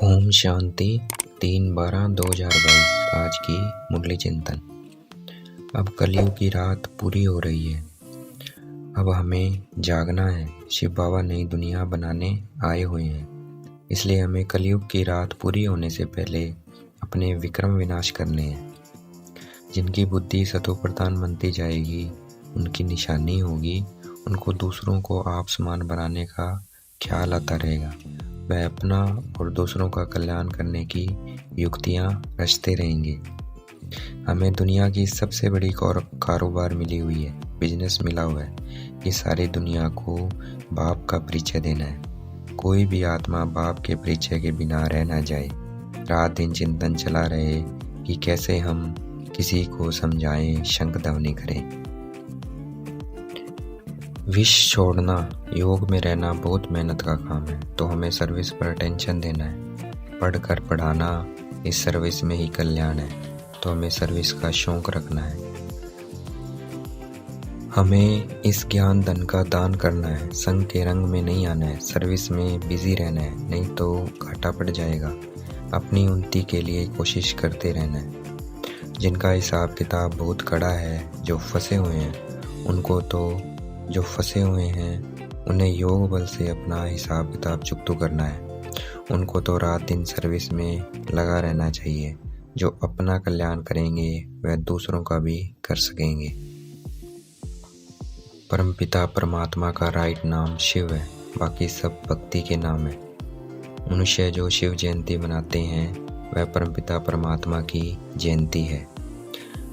ओम शांति 3/12/2022। आज की मुरली चिंतन। अब कलयुग की रात पूरी हो रही है। अब हमें जागना है। शिव बाबा नई दुनिया बनाने आए हुए हैं, इसलिए हमें कलयुग की रात पूरी होने से पहले अपने विक्रम विनाश करने हैं। जिनकी बुद्धि सतो प्रधान बनती जाएगी, उनकी निशानी होगी, उनको दूसरों को आप समान बनाने का ख्याल आता रहेगा। वह अपना और दूसरों का कल्याण करने की युक्तियां रचते रहेंगे। हमें दुनिया की सबसे बड़ी कारोबार मिली हुई है, बिजनेस मिला हुआ है कि सारी दुनिया को बाप का परिचय देना है। कोई भी आत्मा बाप के परिचय के बिना रह ना जाए। रात दिन चिंतन चला रहे कि कैसे हम किसी को समझाएं, शंख ध्वनि करें। विष छोड़ना, योग में रहना बहुत मेहनत का काम है, तो हमें सर्विस पर अटेंशन देना है। पढ़कर पढ़ाना, इस सर्विस में ही कल्याण है, तो हमें सर्विस का शौक रखना है। हमें इस ज्ञान धन का दान करना है, संग के रंग में नहीं आना है, सर्विस में बिजी रहना है, नहीं तो घाटा पड़ जाएगा। अपनी उन्नति के लिए कोशिश करते रहना है। जिनका हिसाब किताब बहुत कड़ा है, जो फंसे हुए हैं उन्हें योग बल से अपना हिसाब किताब चुकता करना है। उनको तो रात दिन सर्विस में लगा रहना चाहिए। जो अपना कल्याण करेंगे वह दूसरों का भी कर सकेंगे। परमपिता परमात्मा का राइट नाम शिव है, बाकी सब भक्ति के नाम है। मनुष्य जो शिव जयंती मनाते हैं वह परमपिता परमात्मा की जयंती है।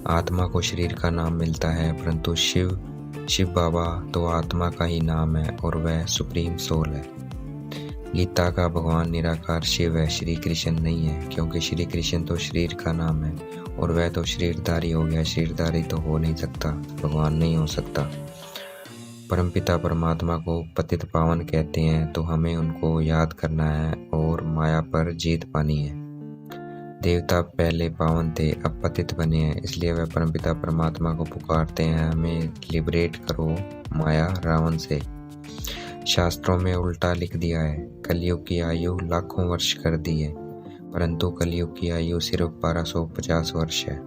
आत्मा को शरीर का नाम मिलता है, परंतु शिव बाबा तो आत्मा का ही नाम है और वह सुप्रीम सोल है। गीता का भगवान निराकार शिव है, श्री कृष्ण नहीं है, क्योंकि श्री कृष्ण तो शरीर का नाम है और वह तो शरीरधारी हो गया। शरीरधारी तो हो नहीं सकता, भगवान नहीं हो सकता। परमपिता परमात्मा को पतित पावन कहते हैं, तो हमें उनको याद करना है और माया पर जीत पानी है। देवता पहले पावन थे, अब पतित बने हैं, इसलिए वह परमपिता परमात्मा को पुकारते हैं, हमें लिबरेट करो माया रावण से। शास्त्रों में उल्टा लिख दिया है, कलयुग की आयु लाखों वर्ष कर दी है, परंतु कलयुग की आयु सिर्फ 1250 वर्ष है।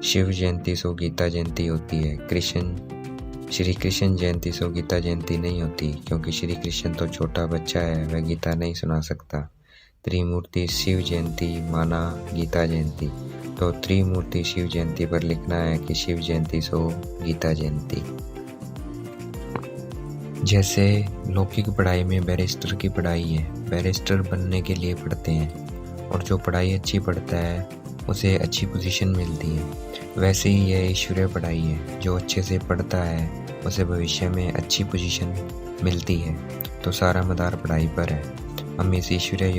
शिव जयंती सो गीता जयंती होती है, श्री कृष्ण जयंती सो गीता जयंती नहीं होती, क्योंकि श्री कृष्ण तो छोटा बच्चा है, वह गीता नहीं सुना सकता। त्रिमूर्ति शिव जयंती माना गीता जयंती, तो त्रिमूर्ति शिव जयंती पर लिखना है कि शिव जयंती सो गीता जयंती। जैसे लौकिक पढ़ाई में बैरिस्टर की पढ़ाई है, बैरिस्टर बनने के लिए पढ़ते हैं और जो पढ़ाई अच्छी पढ़ता है उसे अच्छी पोजीशन मिलती है। वैसे ही यह ईश्वरीय पढ़ाई है, जो अच्छे से पढ़ता है उसे भविष्य में अच्छी पोजीशन मिलती है। तो सारा मदार पढ़ाई पर है। हम इस ईश्वरीय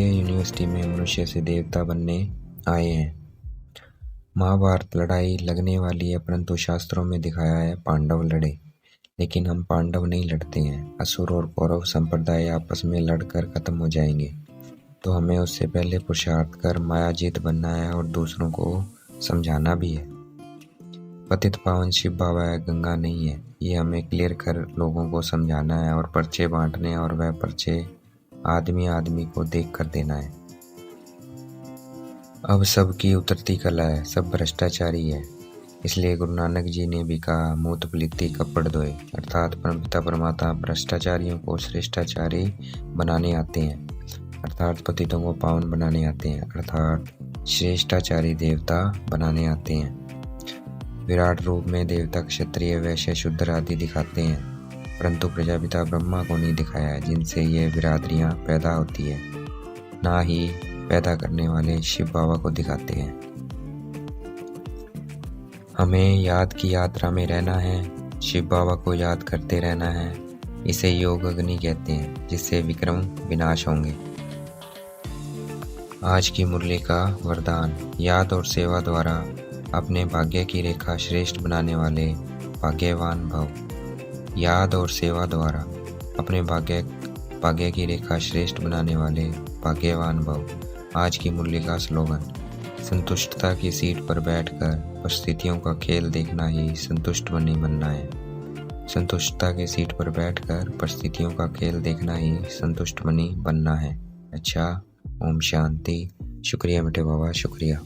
यूनिवर्सिटी में मनुष्य से देवता बनने आए हैं। महाभारत लड़ाई लगने वाली है, परंतु शास्त्रों में दिखाया है पांडव लड़े, लेकिन हम पांडव नहीं लड़ते हैं। असुर और कौरव संप्रदाय आपस में लड़कर खत्म हो जाएंगे, तो हमें उससे पहले पुरुषार्थ कर माया जीत बनना है और दूसरों को समझाना भी है। पतित पावन शिव बाबा है, गंगा नहीं है, ये हमें क्लियर कर लोगों को समझाना है और पर्चे बांटने, और वह पर्चे आदमी को देख कर देना है। अब सबकी उतरती कला है, सब भ्रष्टाचारी है, इसलिए गुरु नानक जी ने भी कहा, मूत पलीती कपड़ धोए, अर्थात परमपिता परमात्मा भ्रष्टाचारियों को श्रेष्ठाचारी बनाने आते हैं, अर्थात पतितों को पावन बनाने आते हैं, अर्थात श्रेष्ठाचारी देवता बनाने आते हैं। विराट रूप में देवता क्षत्रिय वैश्य शूद्र आदि दिखाते हैं, परंतु प्रजापिता ब्रह्मा को नहीं दिखाया है, जिनसे ये बिरादरियां पैदा होती है, ना ही पैदा करने वाले शिव बाबा को दिखाते हैं। हमें याद की यात्रा में रहना है, शिव बाबा को याद करते रहना है। इसे योग अग्नि कहते हैं, जिससे विक्रम विनाश होंगे। आज की मुरली का वरदान, याद और सेवा द्वारा अपने भाग्य की रेखा श्रेष्ठ बनाने वाले भाग्यवान भव। याद और सेवा द्वारा अपने भाग्य की रेखा श्रेष्ठ बनाने वाले भाग्यवान भव। आज की मुरली का स्लोगन, संतुष्टता की सीट पर बैठकर परिस्थितियों का खेल देखना ही संतुष्ट बनना है। संतुष्टता के सीट पर बैठकर परिस्थितियों का खेल देखना ही संतुष्ट मनी बनना है। अच्छा, ओम शांति। शुक्रिया मीठे बाबा, शुक्रिया।